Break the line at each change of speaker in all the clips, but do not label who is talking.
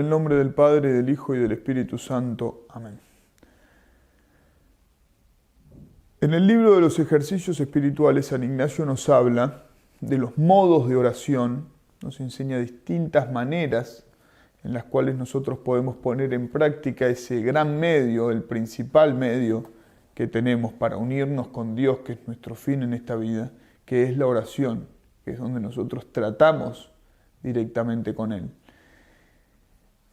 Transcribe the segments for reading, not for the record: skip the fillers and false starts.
el nombre del Padre, del Hijo y del Espíritu Santo. Amén. En el libro de los ejercicios espirituales, San Ignacio nos habla de los modos de oración, nos enseña distintas maneras en las cuales nosotros podemos poner en práctica ese gran medio, el principal medio que tenemos para unirnos con Dios, que es nuestro fin en esta vida, que es la oración, que es donde nosotros tratamos directamente con Él.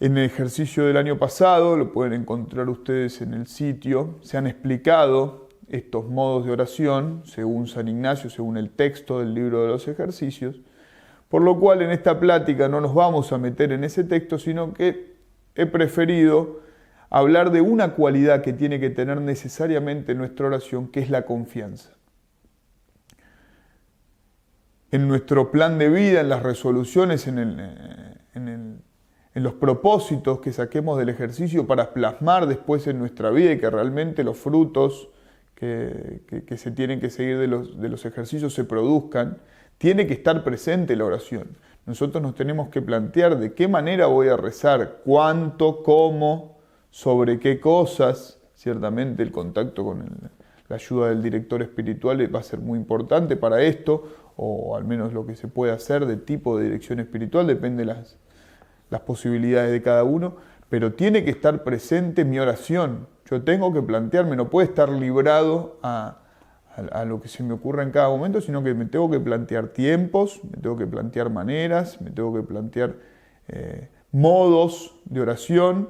En el ejercicio del año pasado, lo pueden encontrar ustedes en el sitio, se han explicado estos modos de oración, según San Ignacio, según el texto del libro de los ejercicios, por lo cual en esta plática no nos vamos a meter en ese texto, sino que he preferido hablar de una cualidad que tiene que tener necesariamente nuestra oración, que es la confianza. En nuestro plan de vida, en las resoluciones, en los propósitos que saquemos del ejercicio para plasmar después en nuestra vida y que realmente los frutos que se tienen que seguir de los ejercicios se produzcan, tiene que estar presente la oración. Nosotros nos tenemos que plantear de qué manera voy a rezar, cuánto, cómo, sobre qué cosas. Ciertamente el contacto con la ayuda del director espiritual va a ser muy importante para esto, o al menos lo que se puede hacer de tipo de dirección espiritual, depende de las posibilidades de cada uno, pero tiene que estar presente mi oración. Yo tengo que plantearme, no puede estar librado a lo que se me ocurra en cada momento, sino que me tengo que plantear tiempos, me tengo que plantear maneras, me tengo que plantear modos de oración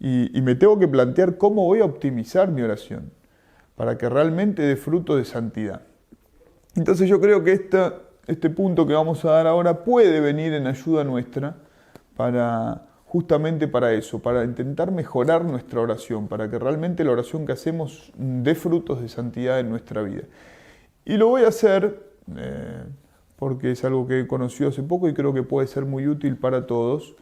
y me tengo que plantear cómo voy a optimizar mi oración para que realmente dé fruto de santidad. Entonces yo creo que este punto que vamos a dar ahora puede venir en ayuda nuestra justamente para eso, para intentar mejorar nuestra oración, para que realmente la oración que hacemos dé frutos de santidad en nuestra vida. Y lo voy a hacer porque es algo que he conocido hace poco y creo que puede ser muy útil para todos,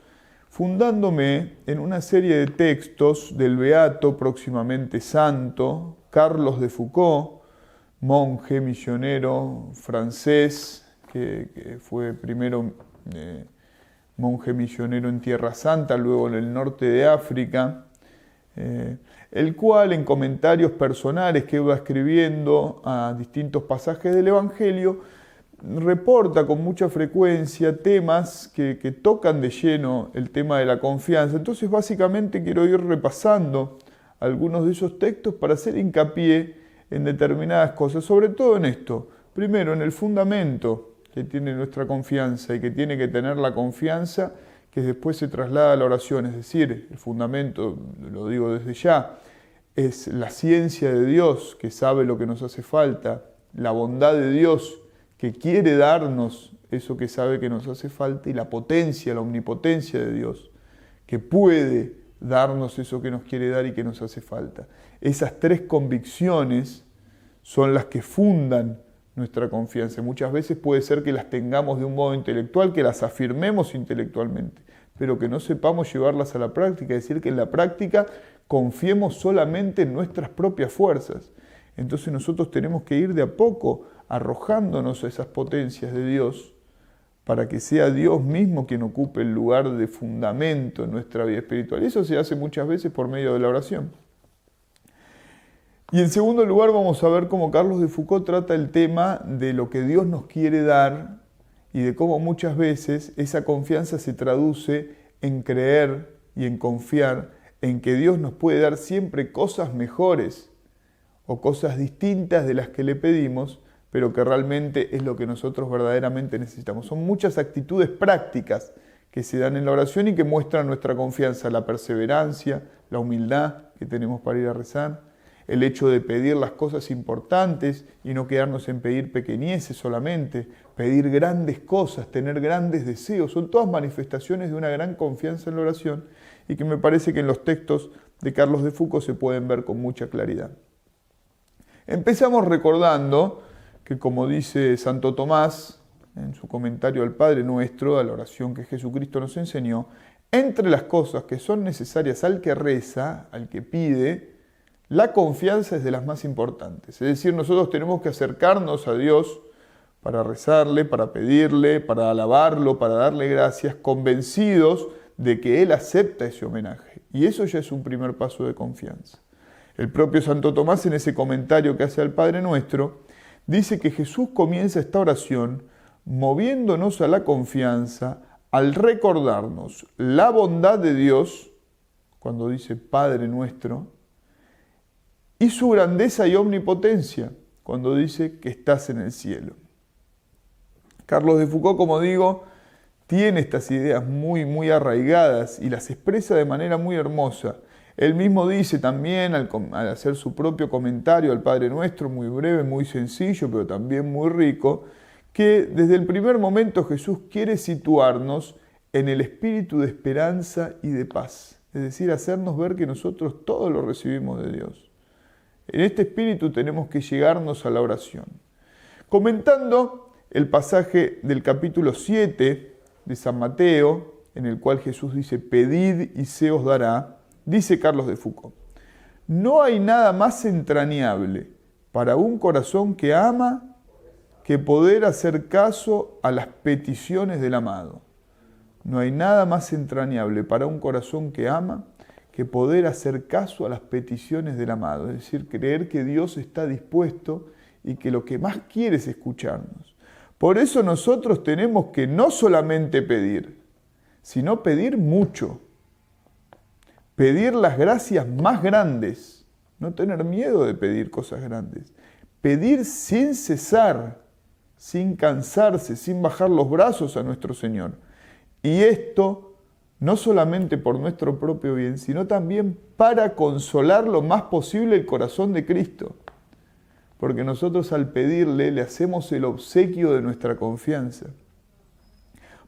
fundándome en una serie de textos del beato, próximamente santo, Carlos de Foucauld, monje misionero francés, que fue primero monje misionero en Tierra Santa, luego en el norte de África, el cual en comentarios personales que va escribiendo a distintos pasajes del Evangelio, reporta con mucha frecuencia temas que tocan de lleno el tema de la confianza. Entonces básicamente quiero ir repasando algunos de esos textos para hacer hincapié en determinadas cosas, sobre todo en esto. Primero, en el fundamento que tiene nuestra confianza y que tiene que tener la confianza que después se traslada a la oración. Es decir, el fundamento, lo digo desde ya, es la ciencia de Dios que sabe lo que nos hace falta, la bondad de Dios que quiere darnos eso que sabe que nos hace falta y la potencia, la omnipotencia de Dios que puede darnos eso que nos quiere dar y que nos hace falta. Esas tres convicciones son las que fundan nuestra confianza. Muchas veces puede ser que las tengamos de un modo intelectual, que las afirmemos intelectualmente, pero que no sepamos llevarlas a la práctica, es decir, que en la práctica confiemos solamente en nuestras propias fuerzas. Entonces nosotros tenemos que ir de a poco arrojándonos a esas potencias de Dios para que sea Dios mismo quien ocupe el lugar de fundamento en nuestra vida espiritual. Y eso se hace muchas veces por medio de la oración. Y en segundo lugar vamos a ver cómo Carlos de Foucauld trata el tema de lo que Dios nos quiere dar y de cómo muchas veces esa confianza se traduce en creer y en confiar en que Dios nos puede dar siempre cosas mejores o cosas distintas de las que le pedimos, pero que realmente es lo que nosotros verdaderamente necesitamos. Son muchas actitudes prácticas que se dan en la oración y que muestran nuestra confianza, la perseverancia, la humildad que tenemos para ir a rezar, el hecho de pedir las cosas importantes y no quedarnos en pedir pequeñeces solamente, pedir grandes cosas, tener grandes deseos, son todas manifestaciones de una gran confianza en la oración y que me parece que en los textos de Carlos de Foucauld se pueden ver con mucha claridad. Empezamos recordando que, como dice Santo Tomás en su comentario al Padre Nuestro, a la oración que Jesucristo nos enseñó, entre las cosas que son necesarias al que reza, al que pide, la confianza es de las más importantes. Es decir, nosotros tenemos que acercarnos a Dios para rezarle, para pedirle, para alabarlo, para darle gracias, convencidos de que Él acepta ese homenaje. Y eso ya es un primer paso de confianza. El propio Santo Tomás, en ese comentario que hace al Padre Nuestro, dice que Jesús comienza esta oración moviéndonos a la confianza al recordarnos la bondad de Dios, cuando dice Padre Nuestro, y su grandeza y omnipotencia, cuando dice que estás en el cielo. Carlos de Foucault, como digo, tiene estas ideas muy arraigadas y las expresa de manera muy hermosa. Él mismo dice también, al hacer su propio comentario al Padre Nuestro, muy breve, muy sencillo, pero también muy rico, que desde el primer momento Jesús quiere situarnos en el espíritu de esperanza y de paz. Es decir, hacernos ver que nosotros todo lo recibimos de Dios. En este espíritu tenemos que llegarnos a la oración. Comentando el pasaje del capítulo 7 de San Mateo, en el cual Jesús dice, pedid y se os dará, dice Carlos de Foucault, no hay nada más entrañable para un corazón que ama que poder hacer caso a las peticiones del amado. No hay nada más entrañable para un corazón que ama que poder hacer caso a las peticiones del amado. Es decir, creer que Dios está dispuesto y que lo que más quiere es escucharnos. Por eso nosotros tenemos que no solamente pedir, sino pedir mucho. Pedir las gracias más grandes. No tener miedo de pedir cosas grandes. Pedir sin cesar, sin cansarse, sin bajar los brazos a nuestro Señor. Y esto no solamente por nuestro propio bien, sino también para consolar lo más posible el corazón de Cristo. Porque nosotros al pedirle le hacemos el obsequio de nuestra confianza.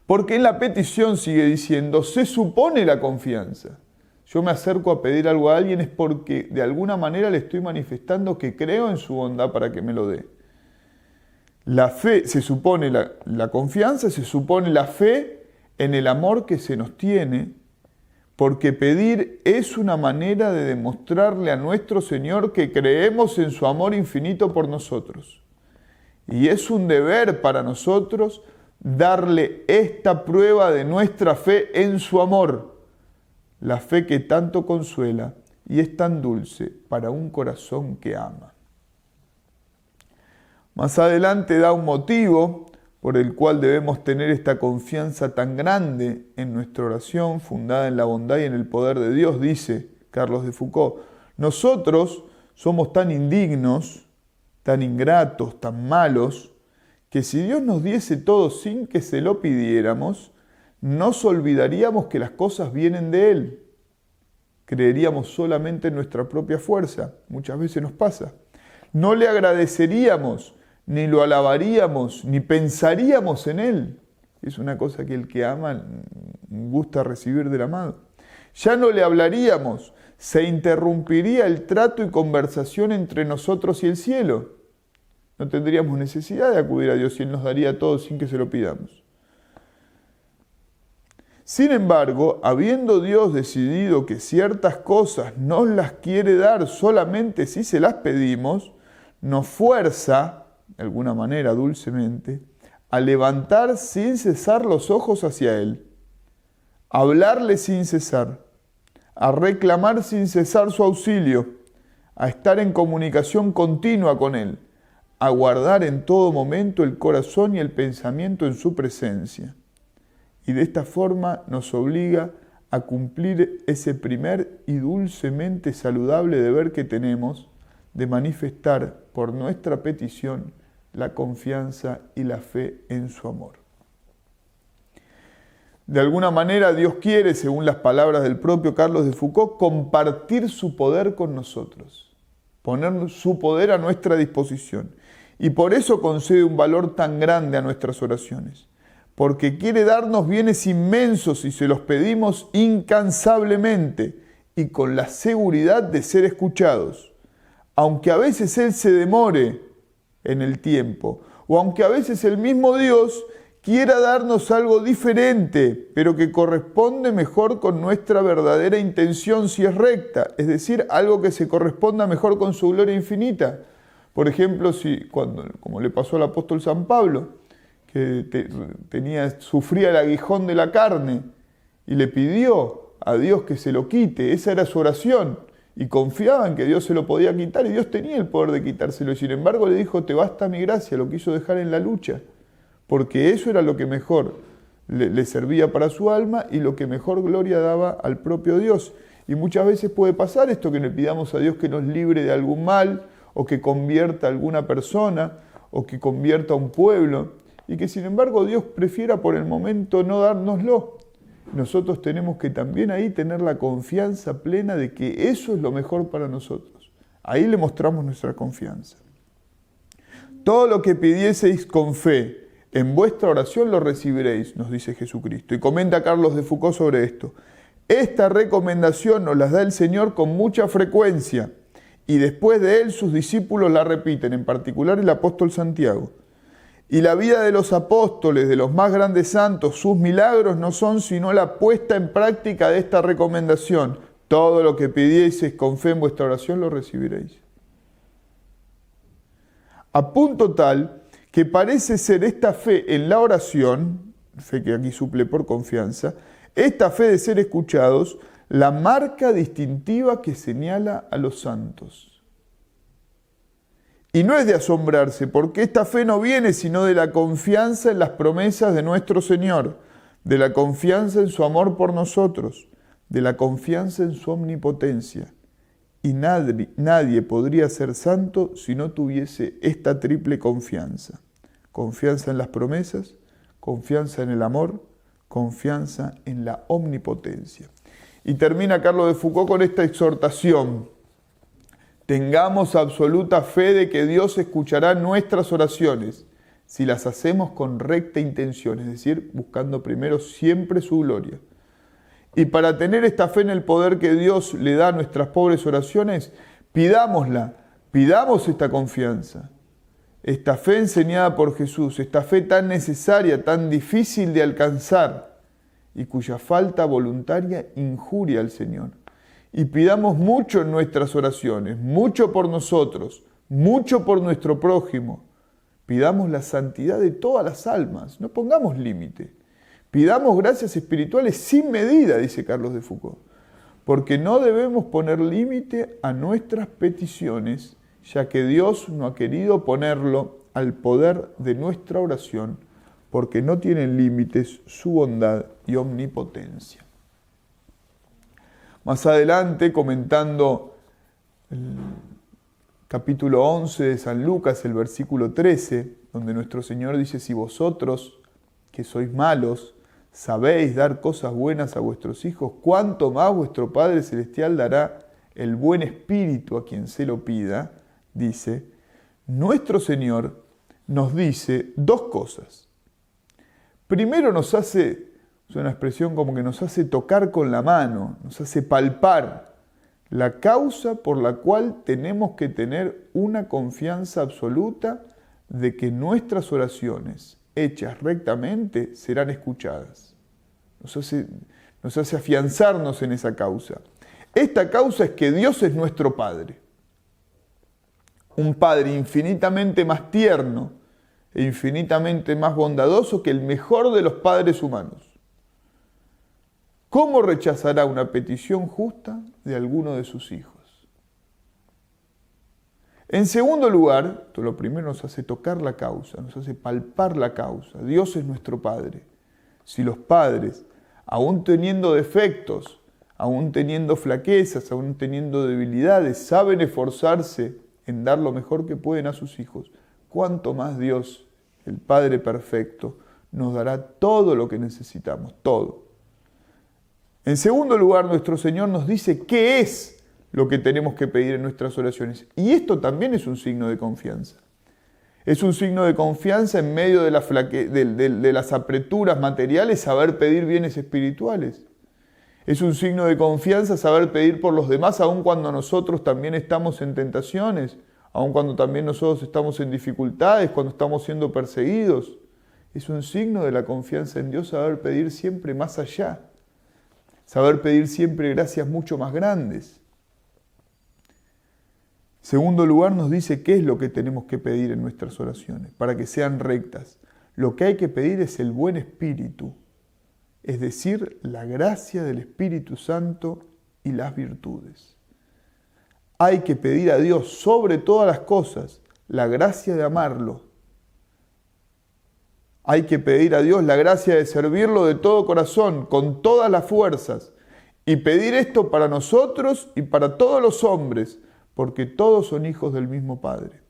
Porque en la petición sigue diciendo, se supone la confianza. Yo me acerco a pedir algo a alguien es porque de alguna manera le estoy manifestando que creo en su bondad para que me lo dé. La fe, se supone la confianza, se supone la fe en el amor que se nos tiene, porque pedir es una manera de demostrarle a nuestro Señor que creemos en su amor infinito por nosotros. Y es un deber para nosotros darle esta prueba de nuestra fe en su amor, la fe que tanto consuela y es tan dulce para un corazón que ama. Más adelante da un motivo por el cual debemos tener esta confianza tan grande en nuestra oración, fundada en la bondad y en el poder de Dios, dice Carlos de Foucault. Nosotros somos tan indignos, tan ingratos, tan malos, que si Dios nos diese todo sin que se lo pidiéramos, nos olvidaríamos que las cosas vienen de Él. Creeríamos solamente en nuestra propia fuerza. Muchas veces nos pasa. No le agradeceríamos, ni lo alabaríamos, ni pensaríamos en Él. Es una cosa que el que ama gusta recibir del amado. Ya no le hablaríamos, se interrumpiría el trato y conversación entre nosotros y el cielo. No tendríamos necesidad de acudir a Dios y Él nos daría todo sin que se lo pidamos. Sin embargo, habiendo Dios decidido que ciertas cosas nos las quiere dar solamente si se las pedimos, nos fuerza, de alguna manera dulcemente, a levantar sin cesar los ojos hacia Él, a hablarle sin cesar, a reclamar sin cesar su auxilio, a estar en comunicación continua con Él, a guardar en todo momento el corazón y el pensamiento en su presencia. Y de esta forma nos obliga a cumplir ese primer y dulcemente saludable deber que tenemos de manifestar por nuestra petición la confianza y la fe en su amor. De alguna manera Dios quiere, según las palabras del propio Carlos de Foucault, compartir su poder con nosotros, poner su poder a nuestra disposición. Y por eso concede un valor tan grande a nuestras oraciones, porque quiere darnos bienes inmensos y se los pedimos incansablemente y con la seguridad de ser escuchados, aunque a veces Él se demore en el tiempo, o aunque a veces el mismo Dios quiera darnos algo diferente, pero que corresponde mejor con nuestra verdadera intención si es recta, es decir, algo que se corresponda mejor con su gloria infinita. Por ejemplo, como le pasó al apóstol San Pablo, que sufría el aguijón de la carne y le pidió a Dios que se lo quite. Esa era su oración. Y confiaba en que Dios se lo podía quitar, y Dios tenía el poder de quitárselo. Y sin embargo le dijo, te basta mi gracia, lo quiso dejar en la lucha. Porque eso era lo que mejor le servía para su alma y lo que mejor gloria daba al propio Dios. Y muchas veces puede pasar esto, que le pidamos a Dios que nos libre de algún mal, o que convierta a alguna persona, o que convierta a un pueblo, y que sin embargo Dios prefiera por el momento no dárnoslo. Nosotros tenemos que también ahí tener la confianza plena de que eso es lo mejor para nosotros. Ahí le mostramos nuestra confianza. Todo lo que pidieseis con fe en vuestra oración lo recibiréis, nos dice Jesucristo. Y comenta Carlos de Foucauld sobre esto. Esta recomendación nos la da el Señor con mucha frecuencia, y después de él sus discípulos la repiten, en particular el apóstol Santiago. Y la vida de los apóstoles, de los más grandes santos, sus milagros no son sino la puesta en práctica de esta recomendación. Todo lo que pidieseis con fe en vuestra oración lo recibiréis. A punto tal que parece ser esta fe en la oración, fe que aquí suple por confianza, esta fe de ser escuchados, la marca distintiva que señala a los santos. Y no es de asombrarse, porque esta fe no viene sino de la confianza en las promesas de nuestro Señor, de la confianza en su amor por nosotros, de la confianza en su omnipotencia. Y nadie podría ser santo si no tuviese esta triple confianza. Confianza en las promesas, confianza en el amor, confianza en la omnipotencia. Y termina Carlos de Foucauld con esta exhortación. Tengamos absoluta fe de que Dios escuchará nuestras oraciones si las hacemos con recta intención, es decir, buscando primero siempre su gloria. Y para tener esta fe en el poder que Dios le da a nuestras pobres oraciones, pidámosla, pidamos esta confianza, esta fe enseñada por Jesús, esta fe tan necesaria, tan difícil de alcanzar y cuya falta voluntaria injuria al Señor. Y pidamos mucho en nuestras oraciones, mucho por nosotros, mucho por nuestro prójimo. Pidamos la santidad de todas las almas, no pongamos límite. Pidamos gracias espirituales sin medida, dice Carlos de Foucauld, porque no debemos poner límite a nuestras peticiones, ya que Dios no ha querido ponerlo al poder de nuestra oración, porque no tienen límites su bondad y omnipotencia. Más adelante, comentando el capítulo 11 de San Lucas, el versículo 13, donde nuestro Señor dice, si vosotros, que sois malos, sabéis dar cosas buenas a vuestros hijos, ¿cuánto más vuestro Padre Celestial dará el buen espíritu a quien se lo pida? Dice, nuestro Señor nos dice dos cosas. Primero nos hace, es una expresión como que nos hace tocar con la mano, nos hace palpar la causa por la cual tenemos que tener una confianza absoluta de que nuestras oraciones hechas rectamente serán escuchadas. Nos hace afianzarnos en esa causa. Esta causa es que Dios es nuestro Padre. Un Padre infinitamente más tierno e infinitamente más bondadoso que el mejor de los padres humanos. ¿Cómo rechazará una petición justa de alguno de sus hijos? En segundo lugar, lo primero nos hace tocar la causa, nos hace palpar la causa. Dios es nuestro Padre. Si los padres, aún teniendo defectos, aún teniendo flaquezas, aún teniendo debilidades, saben esforzarse en dar lo mejor que pueden a sus hijos, cuánto más Dios, el Padre perfecto, nos dará todo lo que necesitamos, todo. En segundo lugar, nuestro Señor nos dice qué es lo que tenemos que pedir en nuestras oraciones. Y esto también es un signo de confianza. Es un signo de confianza en medio de las apreturas materiales, saber pedir bienes espirituales. Es un signo de confianza saber pedir por los demás, aun cuando nosotros también estamos en tentaciones, aun cuando también nosotros estamos en dificultades, cuando estamos siendo perseguidos. Es un signo de la confianza en Dios saber pedir siempre más allá. Saber pedir siempre gracias mucho más grandes. Segundo lugar, nos dice qué es lo que tenemos que pedir en nuestras oraciones, para que sean rectas. Lo que hay que pedir es el buen espíritu. es decir, la gracia del Espíritu Santo y las virtudes. Hay que pedir a Dios sobre todas las cosas la gracia de amarlo. Hay que pedir a Dios la gracia de servirlo de todo corazón, con todas las fuerzas, y pedir esto para nosotros y para todos los hombres, porque todos son hijos del mismo Padre,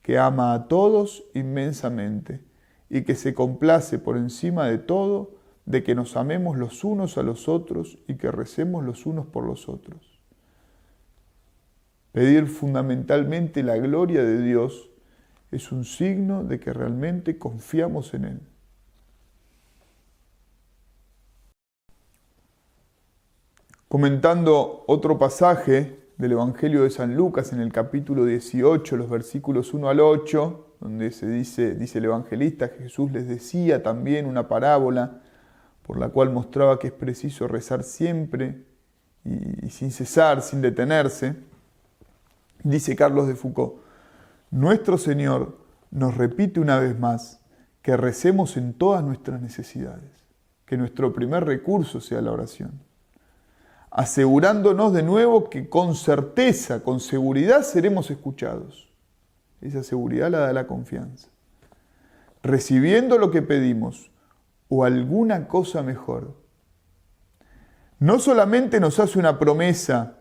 que ama a todos inmensamente y que se complace por encima de todo de que nos amemos los unos a los otros y que recemos los unos por los otros. Pedir fundamentalmente la gloria de Dios es un signo de que realmente confiamos en Él. Comentando otro pasaje del Evangelio de San Lucas en el capítulo 18, los versículos 1 al 8, donde dice el evangelista, Jesús les decía también una parábola por la cual mostraba que es preciso rezar siempre y sin cesar, sin detenerse. Dice Carlos de Foucauld: nuestro Señor nos repite una vez más que recemos en todas nuestras necesidades, que nuestro primer recurso sea la oración, asegurándonos de nuevo que con certeza, con seguridad seremos escuchados. Esa seguridad la da la confianza. Recibiendo lo que pedimos o alguna cosa mejor. No solamente nos hace una promesa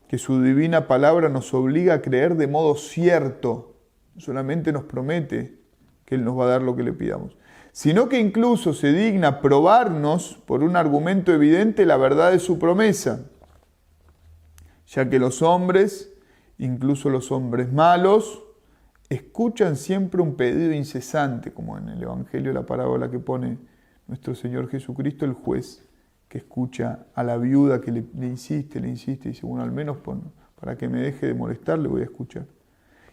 que su divina palabra nos obliga a creer de modo cierto, no solamente nos promete que Él nos va a dar lo que le pidamos, sino que incluso se digna probarnos por un argumento evidente la verdad de su promesa, ya que los hombres, incluso los hombres malos, escuchan siempre un pedido incesante, como en el Evangelio, la parábola que pone nuestro Señor Jesucristo, el juez, que escucha a la viuda que le insiste, y dice, bueno, al menos para que me deje de molestar le voy a escuchar.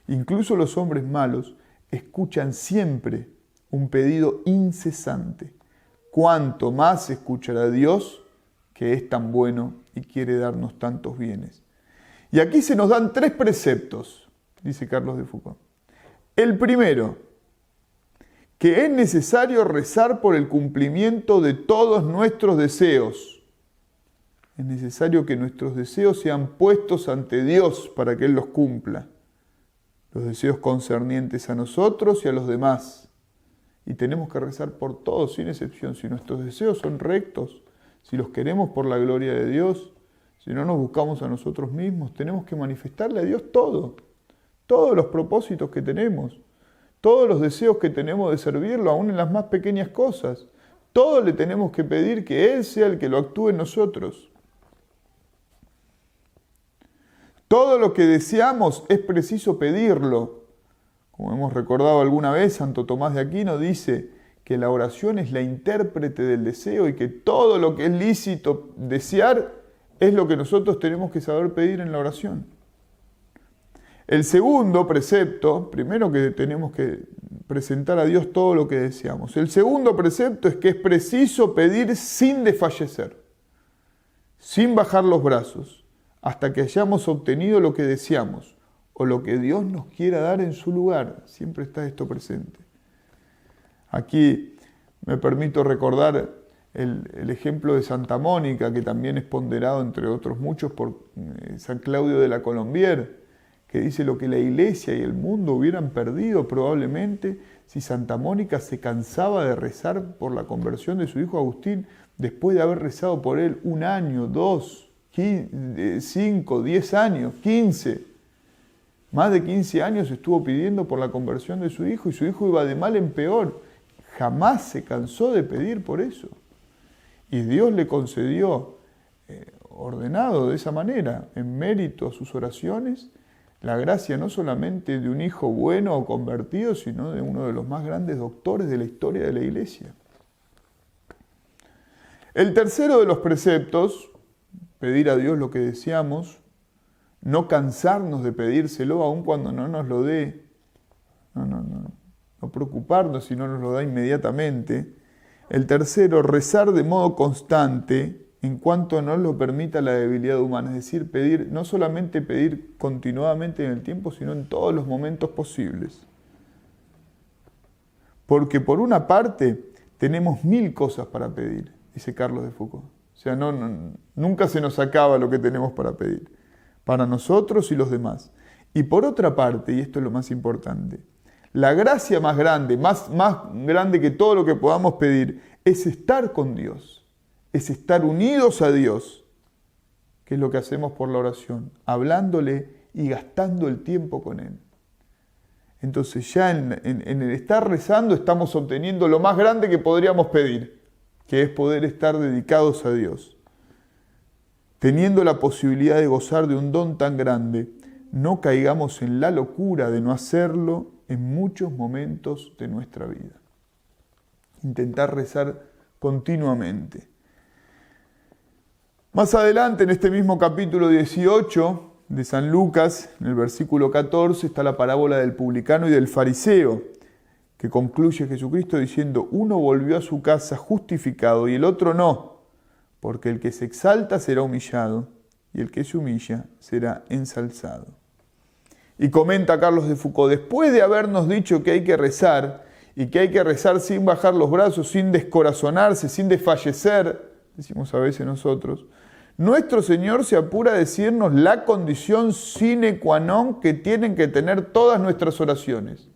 Incluso los hombres malos escuchan siempre un pedido incesante. Cuanto más escuchará Dios, que es tan bueno y quiere darnos tantos bienes. Y aquí se nos dan 3 preceptos, dice Carlos de Foucauld. El primero, que es necesario rezar por el cumplimiento de todos nuestros deseos. Es necesario que nuestros deseos sean puestos ante Dios para que Él los cumpla. Los deseos concernientes a nosotros y a los demás. Y tenemos que rezar por todos, sin excepción. Si nuestros deseos son rectos, si los queremos por la gloria de Dios, si no nos buscamos a nosotros mismos, tenemos que manifestarle a Dios todo. Todos los propósitos que tenemos, todos los deseos que tenemos de servirlo, aún en las más pequeñas cosas. Todo le tenemos que pedir que Él sea el que lo actúe en nosotros. Todo lo que deseamos es preciso pedirlo. Como hemos recordado alguna vez, Santo Tomás de Aquino dice que la oración es la intérprete del deseo y que todo lo que es lícito desear es lo que nosotros tenemos que saber pedir en la oración. El segundo precepto, primero que tenemos que presentar a Dios todo lo que deseamos. El segundo precepto es que es preciso pedir sin desfallecer, sin bajar los brazos, hasta que hayamos obtenido lo que deseamos o lo que Dios nos quiera dar en su lugar. Siempre está esto presente. Aquí me permito recordar el ejemplo de Santa Mónica, que también es ponderado, entre otros muchos, por San Claudio de la Colombière, que dice lo que la Iglesia y el mundo hubieran perdido probablemente si Santa Mónica se cansaba de rezar por la conversión de su hijo Agustín después de haber rezado por él 1 año, 2, 5, 10 años, 15. Más de 15 años estuvo pidiendo por la conversión de su hijo y su hijo iba de mal en peor. Jamás se cansó de pedir por eso. Y Dios le concedió, ordenado de esa manera, en mérito a sus oraciones, la gracia no solamente de un hijo bueno o convertido, sino de uno de los más grandes doctores de la historia de la Iglesia. El tercero de los preceptos, pedir a Dios lo que deseamos, no cansarnos de pedírselo aun cuando no nos lo dé, no preocuparnos si no nos lo da inmediatamente. El tercero, rezar de modo constante, en cuanto nos lo permita la debilidad humana, es decir, pedir, no solamente pedir continuadamente en el tiempo, sino en todos los momentos posibles. Porque por una parte tenemos 1000 cosas para pedir, dice Carlos de Foucault. O sea, nunca se nos acaba lo que tenemos para pedir, para nosotros y los demás. Y por otra parte, y esto es lo más importante, la gracia más grande que todo lo que podamos pedir, es estar con Dios, es estar unidos a Dios, que es lo que hacemos por la oración, hablándole y gastando el tiempo con Él. Entonces ya en el estar rezando estamos obteniendo lo más grande que podríamos pedir, que es poder estar dedicados a Dios. Teniendo la posibilidad de gozar de un don tan grande, no caigamos en la locura de no hacerlo en muchos momentos de nuestra vida. Intentar rezar continuamente. Más adelante, en este mismo capítulo 18 de San Lucas, en el versículo 14, está la parábola del publicano y del fariseo, que concluye Jesucristo diciendo: uno volvió a su casa justificado y el otro no, porque el que se exalta será humillado y el que se humilla será ensalzado. Y comenta Carlos de Foucault: después de habernos dicho que hay que rezar, y que hay que rezar sin bajar los brazos, sin descorazonarse, sin desfallecer, decimos a veces nosotros, nuestro Señor se apura a decirnos la condición sine qua non que tienen que tener todas nuestras oraciones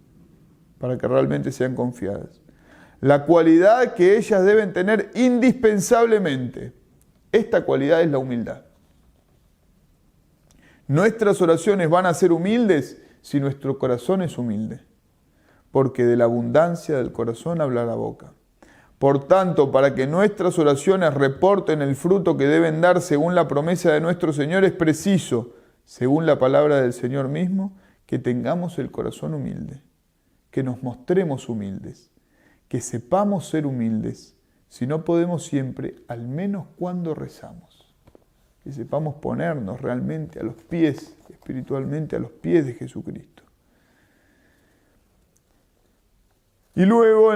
para que realmente sean confiadas. La cualidad que ellas deben tener indispensablemente. Esta cualidad es la humildad. Nuestras oraciones van a ser humildes si nuestro corazón es humilde, porque de la abundancia del corazón habla la boca. Por tanto, para que nuestras oraciones reporten el fruto que deben dar según la promesa de nuestro Señor, es preciso, según la palabra del Señor mismo, que tengamos el corazón humilde, que nos mostremos humildes, que sepamos ser humildes, si no podemos siempre, al menos cuando rezamos, que sepamos ponernos realmente a los pies, espiritualmente a los pies de Jesucristo. Y luego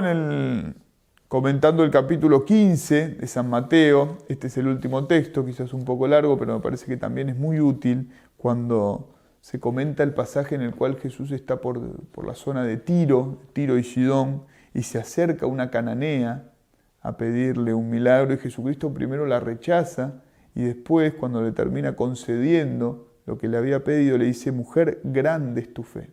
comentando el capítulo 15 de San Mateo, este es el último texto, quizás un poco largo, pero me parece que también es muy útil cuando se comenta el pasaje en el cual Jesús está por la zona de Tiro y Sidón, y se acerca una cananea a pedirle un milagro, y Jesucristo primero la rechaza, y después, cuando le termina concediendo lo que le había pedido, le dice: mujer, grande es tu fe.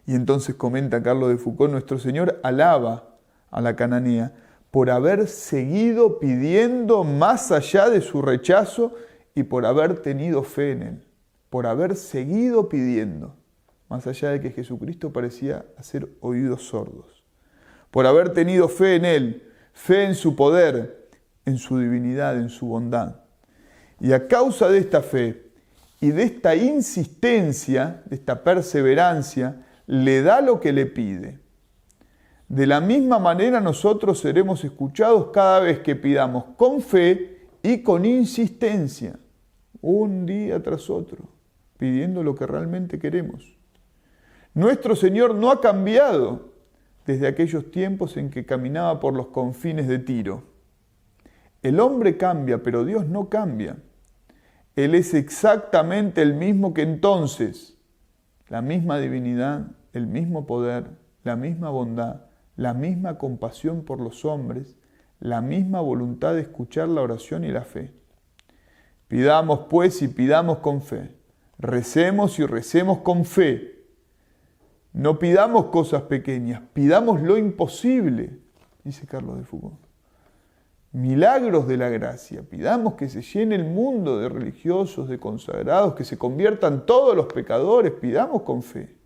Y entonces comenta Carlos de Foucault: nuestro Señor alaba a la cananea por haber seguido pidiendo más allá de su rechazo y por haber tenido fe en Él. Por haber seguido pidiendo, más allá de que Jesucristo parecía hacer oídos sordos. Por haber tenido fe en Él, fe en su poder, en su divinidad, en su bondad. Y a causa de esta fe y de esta insistencia, de esta perseverancia, le da lo que le pide. De la misma manera nosotros seremos escuchados cada vez que pidamos con fe y con insistencia, un día tras otro, pidiendo lo que realmente queremos. Nuestro Señor no ha cambiado desde aquellos tiempos en que caminaba por los confines de Tiro. El hombre cambia, pero Dios no cambia. Él es exactamente el mismo que entonces, la misma divinidad, el mismo poder, la misma bondad, la misma compasión por los hombres, la misma voluntad de escuchar la oración y la fe. Pidamos pues y pidamos con fe. Recemos y recemos con fe. No pidamos cosas pequeñas, pidamos lo imposible, dice Carlos de Foucault. Milagros de la gracia. Pidamos que se llene el mundo de religiosos, de consagrados, que se conviertan todos los pecadores. Pidamos con fe.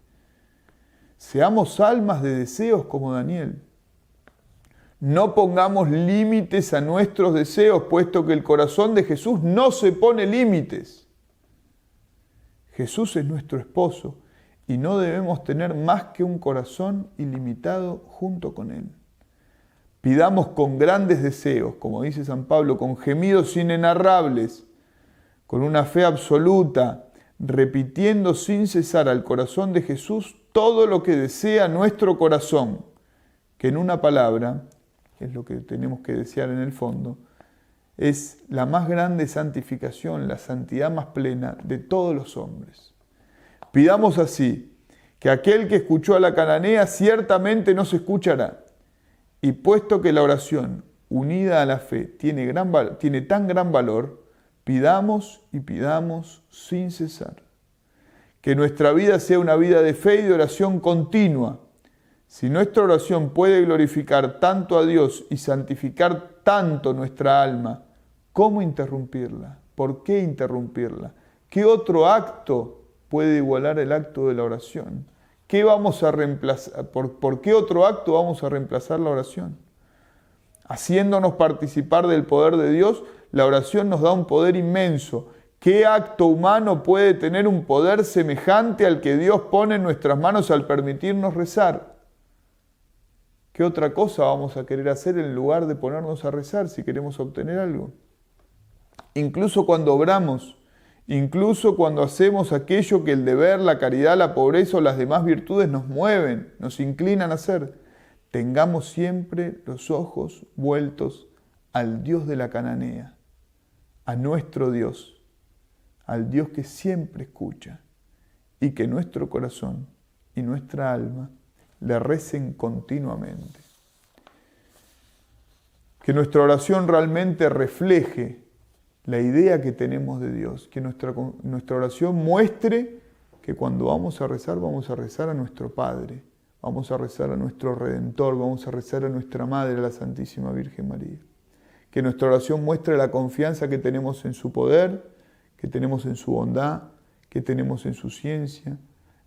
Seamos almas de deseos como Daniel. No pongamos límites a nuestros deseos, puesto que el corazón de Jesús no se pone límites. Jesús es nuestro esposo y no debemos tener más que un corazón ilimitado junto con Él. Pidamos con grandes deseos, como dice San Pablo, con gemidos inenarrables, con una fe absoluta, repitiendo sin cesar al corazón de Jesús todo lo que desea nuestro corazón, que en una palabra, que es lo que tenemos que desear en el fondo, es la más grande santificación, la santidad más plena de todos los hombres. Pidamos así, que aquel que escuchó a la cananea ciertamente nos escuchará, Y puesto que la oración unida a la fe tiene tan gran valor, pidamos y pidamos sin cesar. Que nuestra vida sea una vida de fe y de oración continua. Si nuestra oración puede glorificar tanto a Dios y santificar tanto nuestra alma, ¿cómo interrumpirla? ¿Por qué interrumpirla? ¿Qué otro acto puede igualar el acto de la oración? ¿Qué vamos a reemplazar? ¿Por qué otro acto vamos a reemplazar la oración? Haciéndonos participar del poder de Dios, la oración nos da un poder inmenso. ¿Qué acto humano puede tener un poder semejante al que Dios pone en nuestras manos al permitirnos rezar? ¿Qué otra cosa vamos a querer hacer en lugar de ponernos a rezar si queremos obtener algo? Incluso cuando obramos, incluso cuando hacemos aquello que el deber, la caridad, la pobreza o las demás virtudes nos mueven, nos inclinan a hacer, tengamos siempre los ojos vueltos al Dios de la Cananea, a nuestro Dios, al Dios que siempre escucha y que nuestro corazón y nuestra alma le recen continuamente. Que nuestra oración realmente refleje la idea que tenemos de Dios, que nuestra oración muestre que cuando vamos a rezar a nuestro Padre, vamos a rezar a nuestro Redentor, vamos a rezar a nuestra Madre, la Santísima Virgen María. Que nuestra oración muestre la confianza que tenemos en su poder, que tenemos en su bondad, que tenemos en su ciencia,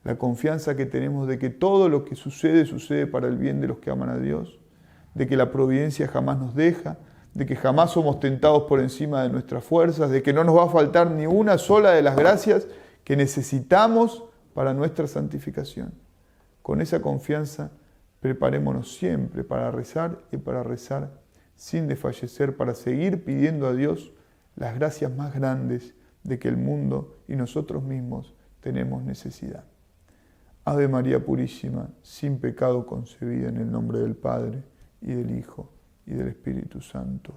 la confianza que tenemos de que todo lo que sucede, sucede para el bien de los que aman a Dios, de que la providencia jamás nos deja, de que jamás somos tentados por encima de nuestras fuerzas, de que no nos va a faltar ni una sola de las gracias que necesitamos para nuestra santificación. Con esa confianza, preparémonos siempre para rezar y para rezar sin desfallecer, para seguir pidiendo a Dios las gracias más grandes de que el mundo y nosotros mismos tenemos necesidad. Ave María Purísima, sin pecado concebida, en el nombre del Padre, y del Hijo, y del Espíritu Santo.